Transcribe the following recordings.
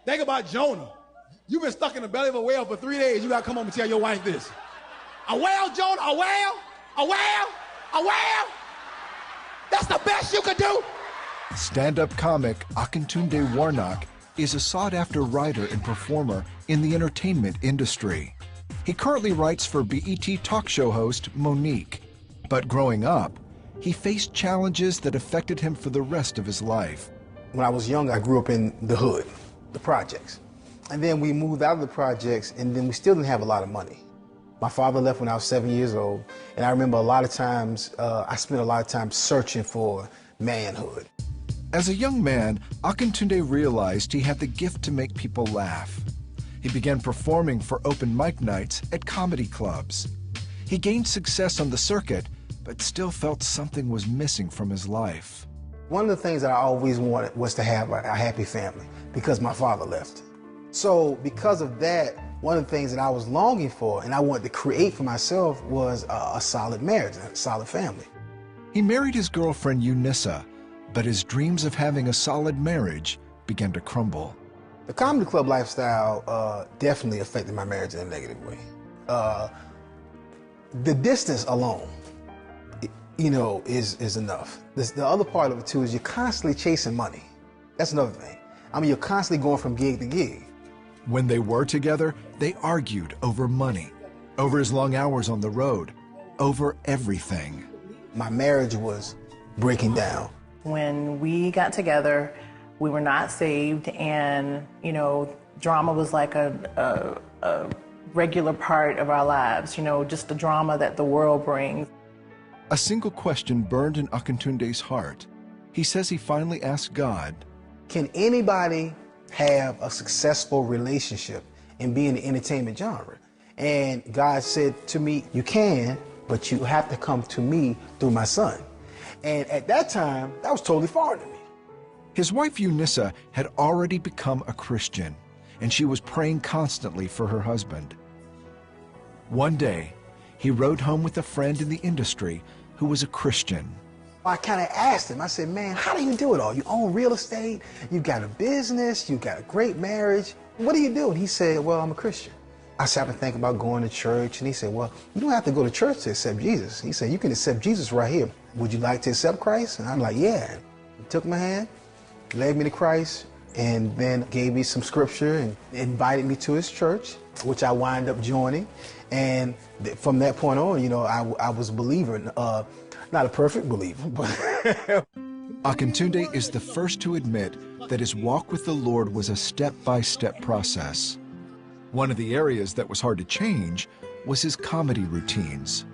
Think about Jonah. You've been stuck in the belly of a whale for 3 days. You got to come home and tell your wife this. A whale, Jonah, a whale, a whale, a whale. That's the best you could do. Stand-up comic Akintunde Warnock is a sought-after writer and performer in the entertainment industry. He currently writes for BET talk show host Monique. But growing up, he faced challenges that affected him for the rest of his life. When I was young, I grew up in the hood, the projects. And then we moved out of the projects, and then we still didn't have a lot of money. My father left when I was 7 years old, and I remember a lot of times, I spent a lot of time searching for manhood. As a young man, Akintunde realized he had the gift to make people laugh. He began performing for open mic nights at comedy clubs. He gained success on the circuit, but still felt something was missing from his life. One of the things that I always wanted was to have a happy family, because my father left. So because of that, one of the things that I was longing for and I wanted to create for myself was a solid marriage, a solid family. He married his girlfriend Eunissa, but his dreams of having a solid marriage began to crumble. The comedy club lifestyle definitely affected my marriage in a negative way. The distance alone, is enough. The other part of it too is you're constantly chasing money. That's another thing. I mean, you're constantly going from gig to gig. When they were together, they argued over money, over his long hours on the road, over everything. My marriage was breaking down. When we got together, we were not saved, and, drama was like a regular part of our lives, just the drama that the world brings. A single question burned in Akintunde's heart. He says he finally asked God, can anybody have a successful relationship and be in the entertainment genre? And God said to me, you can, but you have to come to me through my son. And at that time, that was totally foreign to me. His wife Eunissa had already become a Christian, and she was praying constantly for her husband. One day, he rode home with a friend in the industry who was a Christian. I kind of asked him, I said, man, how do you do it all? You own real estate, you got a business, you got a great marriage. What do you do? And he said, well, I'm a Christian. I sat and think about going to church, and he said, well, you don't have to go to church to accept Jesus. He said, you can accept Jesus right here. Would you like to accept Christ? And I'm like, yeah. He took my hand, led me to Christ, and then gave me some scripture and invited me to his church, which I wind up joining. And from that point on, I was a believer. Not a perfect believer, but... Akintunde is the first to admit that his walk with the Lord was a step-by-step process. One of the areas that was hard to change was his comedy routines.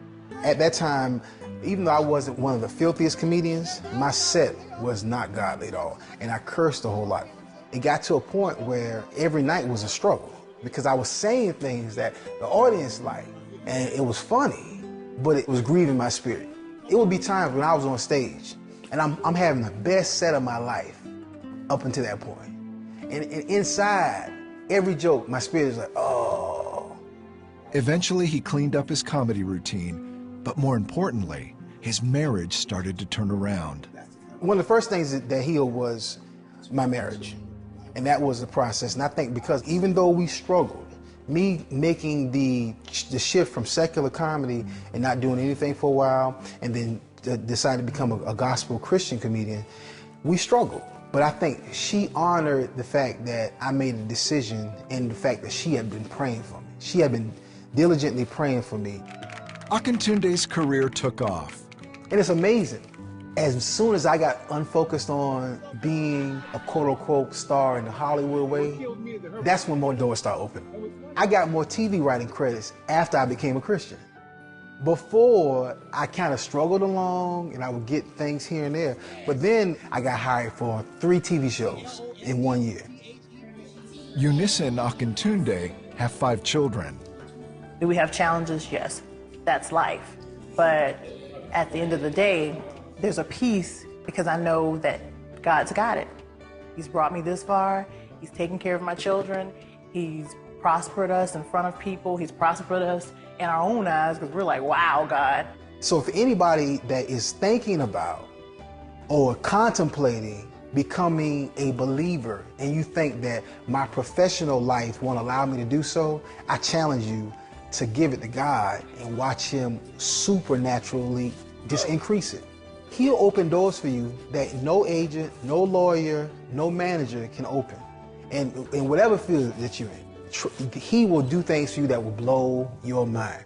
At that time, even though I wasn't one of the filthiest comedians, my set was not godly at all, and I cursed a whole lot. It got to a point where every night was a struggle, because I was saying things that the audience liked, and it was funny, but it was grieving my spirit. It would be times when I was on stage, and I'm having the best set of my life up until that point. And inside, every joke, my spirit is like, oh. Eventually, he cleaned up his comedy routine, but more importantly, his marriage started to turn around. One of the first things that healed was my marriage, and that was the process. And I think because even though we struggled, me making the shift from secular comedy and not doing anything for a while, and then decided to become a gospel Christian comedian, we struggled. But I think she honored the fact that I made a decision and the fact that she had been praying for me. She had been diligently praying for me. Akintunde's career took off. And it's amazing. As soon as I got unfocused on being a quote-unquote star in the Hollywood way, that's when more doors started opening. I got more TV writing credits after I became a Christian. Before, I kind of struggled along and I would get things here and there, but then I got hired for 3 TV shows in 1 year. Eunissa and Akintunde have 5 children. Do we have challenges? Yes, that's life. But at the end of the day, there's a peace because I know that God's got it. He's brought me this far. He's taken care of my children. He's prospered us in front of people. He's prospered us in our own eyes because we're like, wow, God. So if anybody that is thinking about or contemplating becoming a believer and you think that my professional life won't allow me to do so, I challenge you to give it to God and watch him supernaturally just increase it. He'll open doors for you that no agent, no lawyer, no manager can open. And in whatever field that you're in, he will do things for you that will blow your mind.